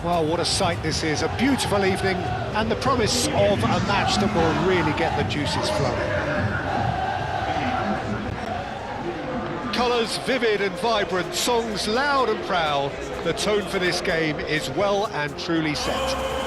Well, what a sight this is, a beautiful evening and the promise of a match that will really get the juices flowing. Colours vivid and vibrant, songs loud and proud. The tone for this game is well and truly set.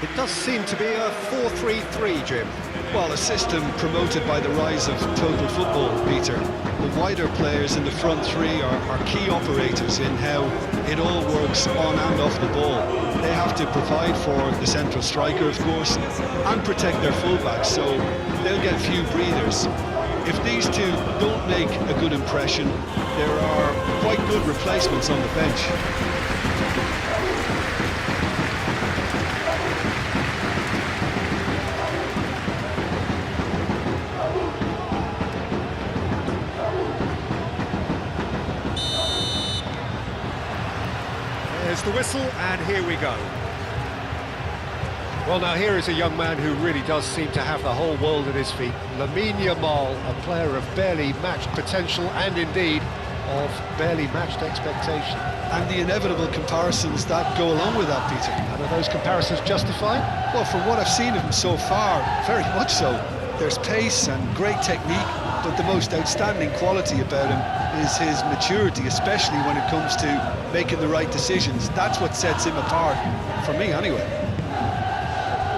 It does seem to be a 4-3-3, Jim. Well, a system promoted by the rise of total football, Peter. The wider players in the front three are key operators in how it all works on and off the ball. They have to provide for the central striker, of course, and protect their fullbacks, so they'll get few breathers. If these two don't make a good impression, there are quite good replacements on the bench. There's the whistle, and here we go. Well, now here is a young man who really does seem to have the whole world at his feet. Lamine Yamal, a player of barely matched potential and indeed of barely matched expectation. And the inevitable comparisons that go along with that, Peter. And are those comparisons justified? Well, from what I've seen of him so far, very much so. There's pace and great technique, but the most outstanding quality about him is his maturity, especially when it comes to making the right decisions. That's what sets him apart, for me anyway.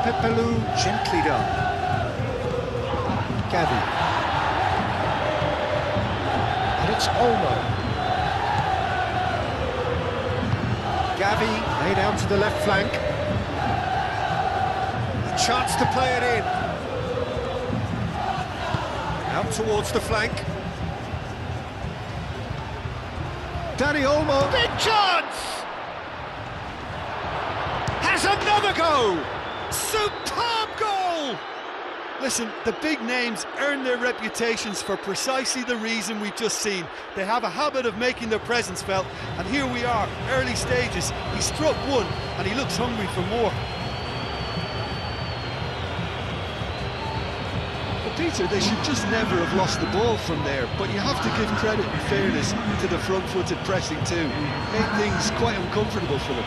Pepelu gently done. Gavi. And it's Olmo. Gavi laid out to the left flank. A chance to play it in. Out towards the flank. Dani Olmo, big chance! Has another go! Superb goal! Listen, the big names earn their reputations for precisely the reason we've just seen. They have a habit of making their presence felt, and here we are, early stages. He struck one, and he looks hungry for more. Peter, they should just never have lost the ball from there, but you have to give credit and fairness to the front-footed pressing too. Made things quite uncomfortable for them.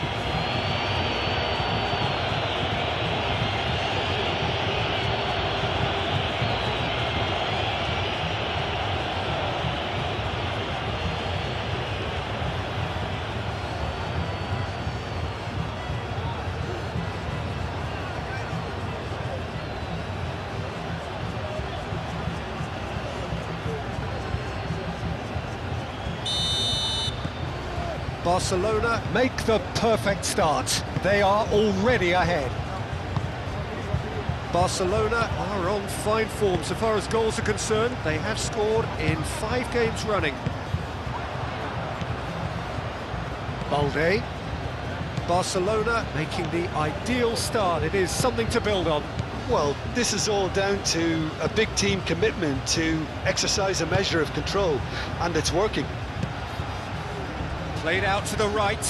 Barcelona make the perfect start. They are already ahead. Barcelona are on fine form so far as goals are concerned. They have scored in 5 games running. Balde. Barcelona making the ideal start. It is something to build on. Well, this is all down to a big team commitment to exercise a measure of control, and it's working. Played out to the right.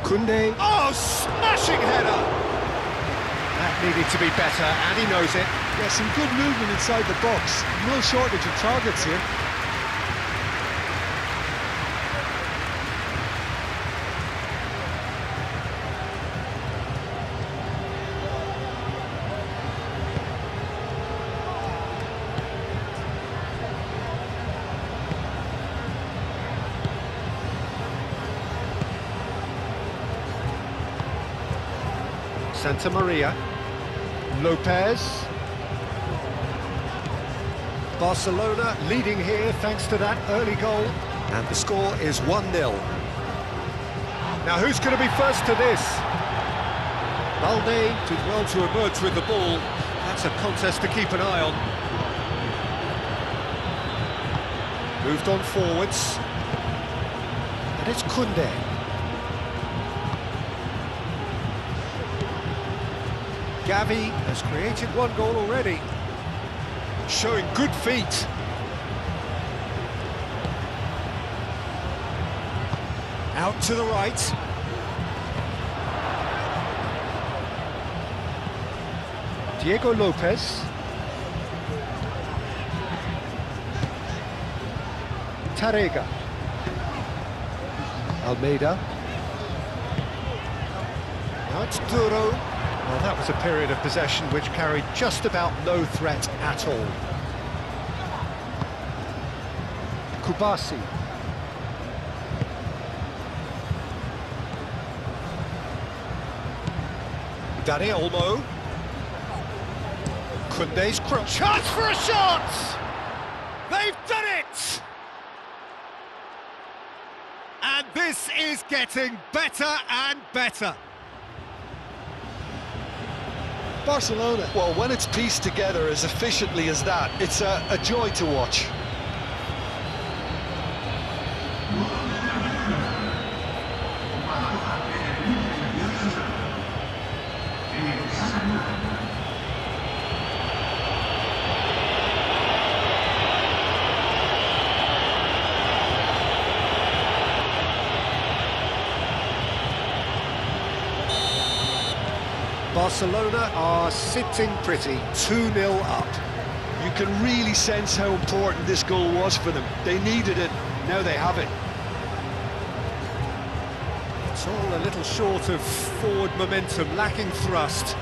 Koundé. Oh, smashing header! That needed to be better, and he knows it. Yeah, some good movement inside the box. No shortage of targets here. Santa Maria, Lopez. Barcelona leading here thanks to that early goal. And the score is 1-0. Now who's going to be first to this? Balde did well to emerge with the ball. That's a contest to keep an eye on. Moved on forwards. And it's Koundé. Gavi has created one goal already. Showing good feet. Out to the right. Diego Lopez. Tarrega. Almeida. Now it's Duro. Well, that was a period of possession which carried just about no threat at all. Kubasi. Dani Olmo. Koundé's cross. Chance for a shot! They've done it! And this is getting better and better. Barcelona, well, when it's pieced together as efficiently as that, it's a joy to watch. Barcelona are sitting pretty, 2-0 up. You can really sense how important this goal was for them. They needed it, now they have it. It's all a little short of forward momentum, lacking thrust.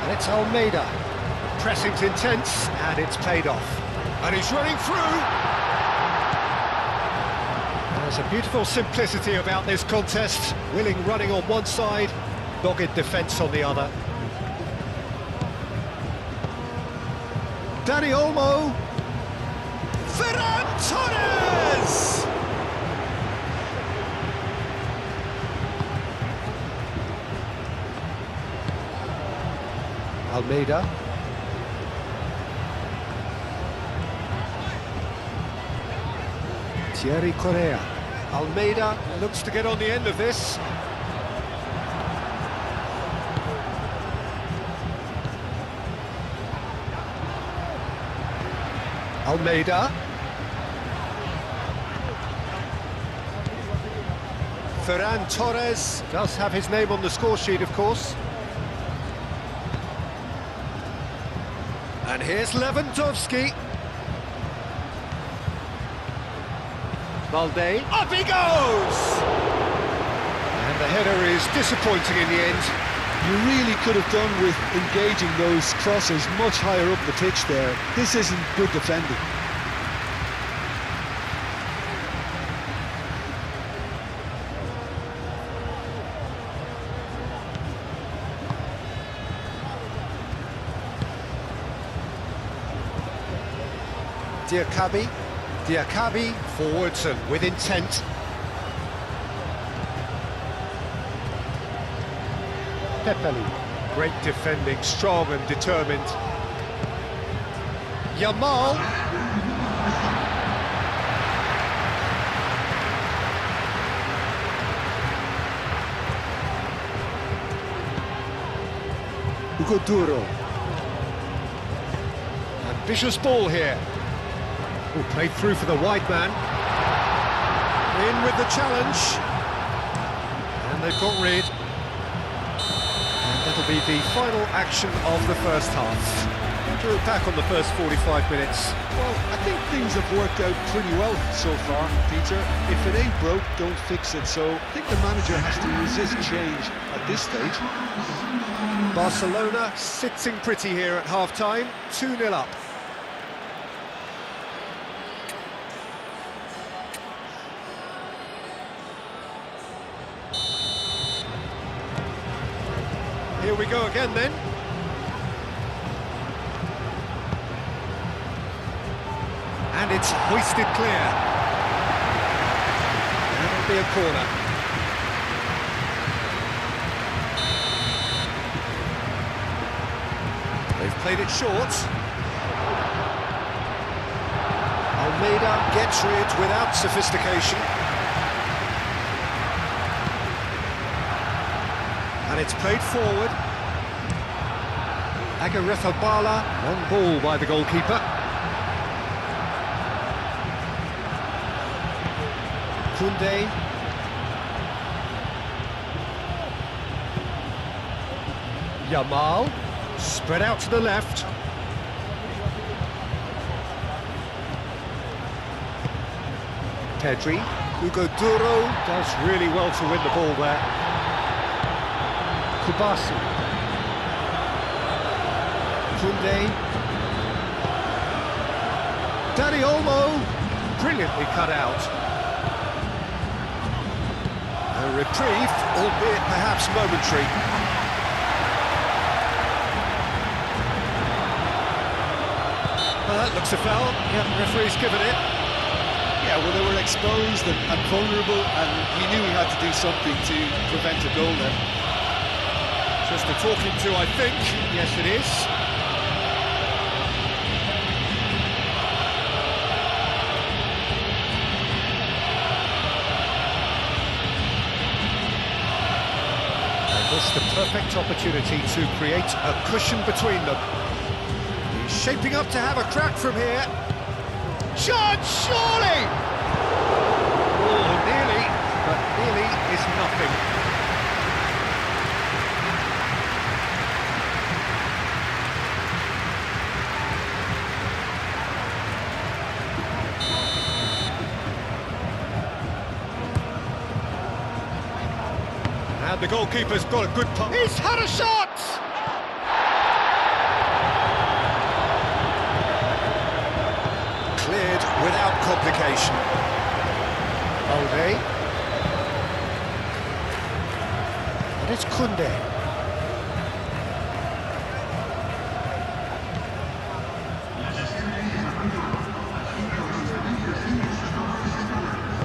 And it's Almeida. Pressing's intense, and it's paid off. And he's running through! There's a beautiful simplicity about this contest. Willing running on one side, dogged defence on the other. Dani Olmo. Ferran Torres! Almeida. Thierry Correa. Almeida looks to get on the end of this. Almeida. Ferran Torres does have his name on the score sheet, of course. And here's Lewandowski. Balde, up he goes! And the header is disappointing in the end. You really could have done with engaging those crosses much higher up the pitch there. This isn't good defending. Diakabi forwards and with intent. Pepeli, great defending, strong and determined. Yamal. Hugo Duro. Ambitious ball here. Oh, played through for the wide man. In with the challenge. And they've got rid. And that'll be the final action of the first half. Drew back on the first 45 minutes. Well, I think things have worked out pretty well so far, Peter. If it ain't broke, don't fix it. So I think the manager has to resist change at this stage. Barcelona sitting pretty here at half-time, 2-0 up. Here we go again then. And it's hoisted clear. And it'll be a corner. Played it short. Almeida gets rid without sophistication. And it's played forward. Agarethobala, long ball by the goalkeeper. Koundé. Yamal, spread out to the left. Pedri, Hugo Duro does really well to win the ball there. Kubasi. Koundé. Dani Olmo, brilliantly cut out. A reprieve, albeit perhaps momentary. Well, that looks a foul. Yeah, the referee's given it. Yeah, well, they were exposed and vulnerable, and he knew he had to do something to prevent a goal there. Just a talking to, I think. Yes, it is. And this is the perfect opportunity to create a cushion between them. He's shaping up to have a crack from here. Chance, surely! Oh, nearly, but nearly is nothing. And the goalkeeper's got a good punt. He's had a shot! Cleared without complication. Koundé. And it's Koundé.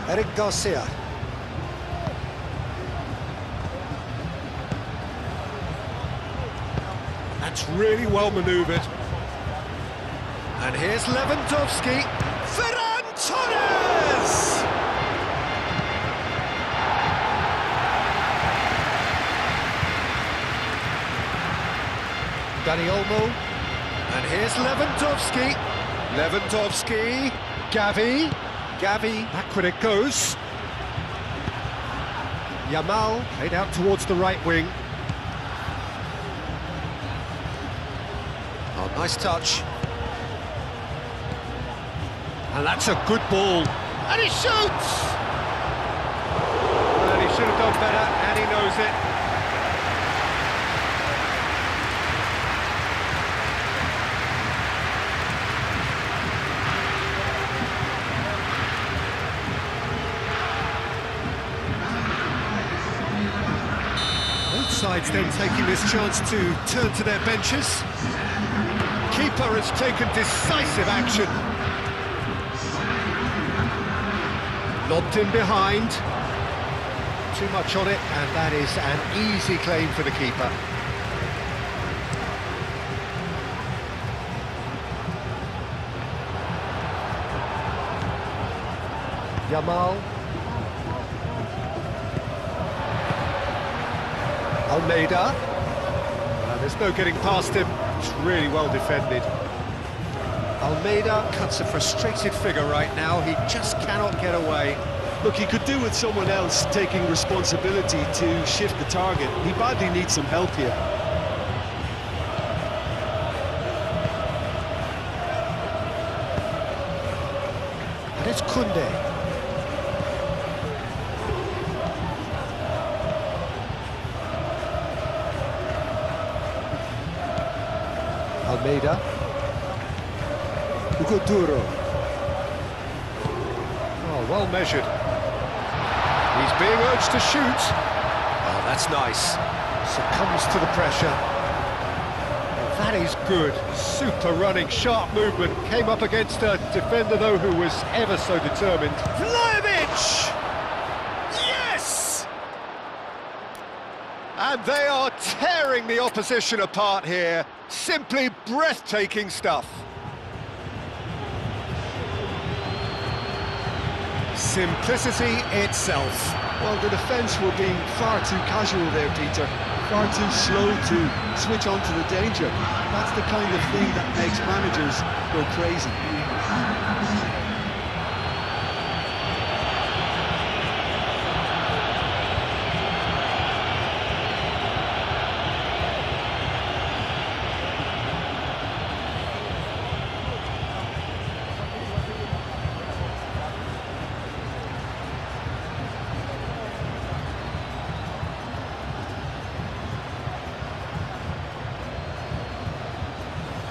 Eric Garcia. That's really well manoeuvred. And here's Lewandowski. Ferran Torres! Dani Olmo. And here's Lewandowski. Lewandowski. Gavi. Gavi. Back when it goes. Yamal played out towards the right wing. Oh, nice touch. And that's a good ball. And he shoots! And he should have done better, and he knows it. Both sides then taking this chance to turn to their benches. Keeper has taken decisive action. Lobbed in behind. Too much on it, and that is an easy claim for the keeper. Yamal. Almeida. There's no getting past him. It's really well defended. Almeida cuts a frustrated figure right now. He just cannot get away. Look, he could do with someone else taking responsibility to shift the target. He badly needs some help here. And it's Koundé. Almeida. Hugo Duro. Oh, well measured. He's being urged to shoot. Oh, that's nice. Succumbs to the pressure. Oh, that is good. Super running, sharp movement. Came up against a defender, though, who was ever so determined. Vlahovic! Yes! And And they are tearing the opposition apart here. Simply breathtaking stuff. Simplicity itself. Well, the defence were being far too casual there, Peter. Far too slow to switch on to the danger. That's the kind of thing that makes managers go crazy.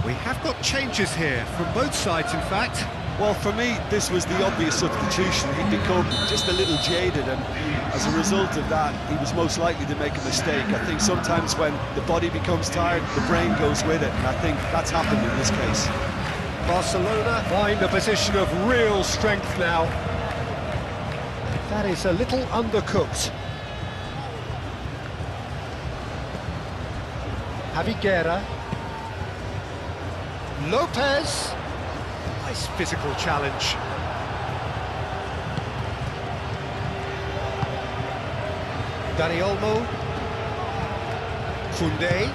We have got changes here from both sides, in fact. Well, for me, this was the obvious substitution. He'd become just a little jaded, and as a result of that, he was most likely to make a mistake. I think sometimes when the body becomes tired, the brain goes with it, and I think that's happened in this case. Barcelona find a position of real strength now. That is a little undercooked. Javi Lopez. Nice physical challenge. Dani Olmo. Koundé.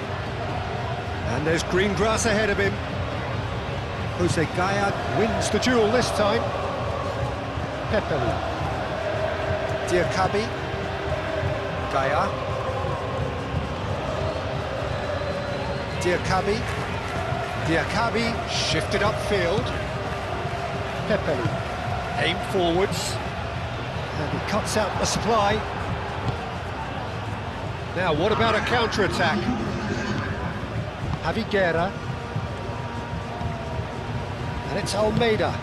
And there's green grass ahead of him. Jose Gaya wins the duel this time. Pepelu. Diakabi. Gaya. Diakabi shifted upfield. Pepelu. Aim forwards. And he cuts out the supply. Now, what about a counter-attack? Javi Guerra. And it's Almeida.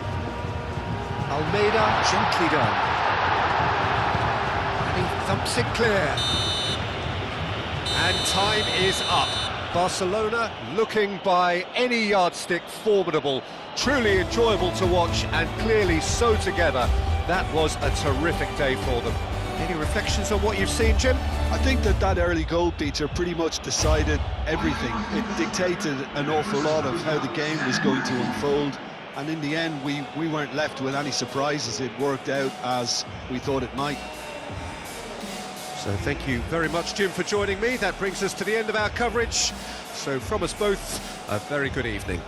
Almeida, gently done. And he thumps it clear. And time is up. Barcelona looking by any yardstick formidable. Truly enjoyable to watch and clearly so together. That was a terrific day for them. Any reflections on what you've seen, Jim? I think that early goal, Peter, pretty much decided everything. It dictated an awful lot of how the game was going to unfold. And in the end, we weren't left with any surprises. It worked out as we thought it might. So thank you very much, Jim, for joining me. That brings us to the end of our coverage. So from us both, a very good evening.